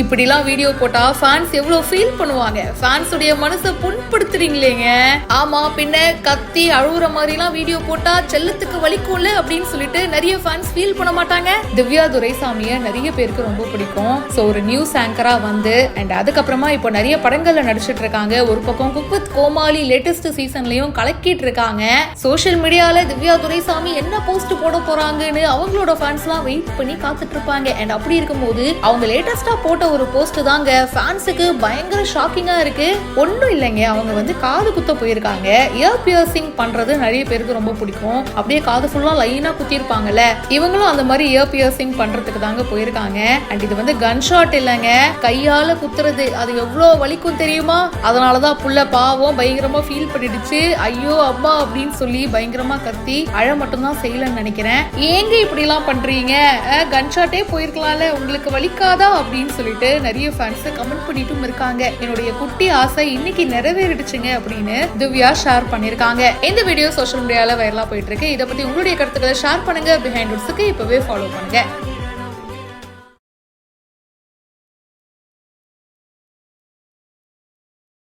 இப்படிலாம் வீடியோ போட்டா ஃபேன்ஸ் எவ்வளவு ஃபீல் பண்ணுவாங்க. ஃபேன்ஸ் உடைய மனசை புண்படுத்துறீங்களேங்க. ஆமா, பின்ன கத்தி அழுகுற மாதிரி எல்லாம் வீடியோ போட்டா செல்லத்துக்கு வலிக்கும்ல அப்படின்னு சொல்லிட்டு நிறைய ஃபேன்ஸ் ஃபீல் பண்ண மாட்டாங்க. திவ்யா துரைசாமிய நிறைய பேருக்கு ரொம்ப பிடிக்கும். சோ ஒரு நியூஸ் ஆங்கரா வந்து அண்ட் அதுக்கப்புறமா இப்போ நிறைய படங்கள்ல நடிச்சிட்டு இருக்காங்க. ஒரு பக்கம் குக் வித் கோமாளி லேட்டஸ்ட் சீசன்லயும் கலக்கிட்டு இருக்காங்க. சோசியல் மீடியால திவ்யா துரைசாமி என்ன போஸ்ட் போட போறாங்கன்னு அவங்களோட ஃபேன்ஸ் எல்லாம் வெயிட் பண்ணி காத்துட்டு இருப்பாங்க. அண்ட் அப்படி இருக்கும்போது அவங்க லேட்டஸ்டா போட்ட ஒரு போஸ்ட் தாங்க ஃபேன்ஸுக்கு பயங்கர ஷாக்கிங்கா இருக்கு. ஒன்னும் இல்லைங்க, அவங்க வந்து காது குத்த போயிருக்காங்க. இயர் பியர்சிங் பண்றது நிறைய பேருக்கு ரொம்ப பிடிக்கும். அப்படியே காது ஃபுல்லா லைனா குத்தி இருப்பாங்கல்ல, இவங்களும் அந்த மாதிரி இயர் பியர்சிங் பண்றதுக்கு தாங்க போயிருக்காங்க. அண்ட் இது வந்து கன் ஷாட் இல்லைங்க, கையால குத்துறது. அது எவ்வளவு வலிக்கும் தெரியுமா? அதனாலதான் புள்ள பாவம் பயங்கரமா ஃபீல் பண்ணிடுச்சு. ஐயோ அம்மா அப்படின்னு சொல்லி பயங்கரமா கத்தி அழ மட்டும் தான் செய்யலன்னு நினைக்கிறேன். ஏங்க இப்படி எல்லாம் பண்றீங்க? கன் ஷாட்டே போயிருக்கலாம்ல, உங்களுக்கு வலிக்காதா அப்படின்னு சொல்லிட்டு நிறைய ஃபேன்ஸ் கமெண்ட் பண்ணிட்டும் இருக்காங்க. என்னுடைய குட்டி ஆசை இன்னைக்கு நிறைவேறிடுச்சுங்க அப்படின்னு திவ்யா ஷேர் பண்ணிருக்காங்க. இந்த வீடியோ சோஷியல் மீடியால வைரலா போயிட்டு இருக்கு. இதை பத்தி உங்களுடைய கருத்துக்களை ஷேர் பண்ணுங்க. பிஹைண்ட் வுட்ஸ்க்கு இப்பவே ஃபாலோ பண்ணுங்க.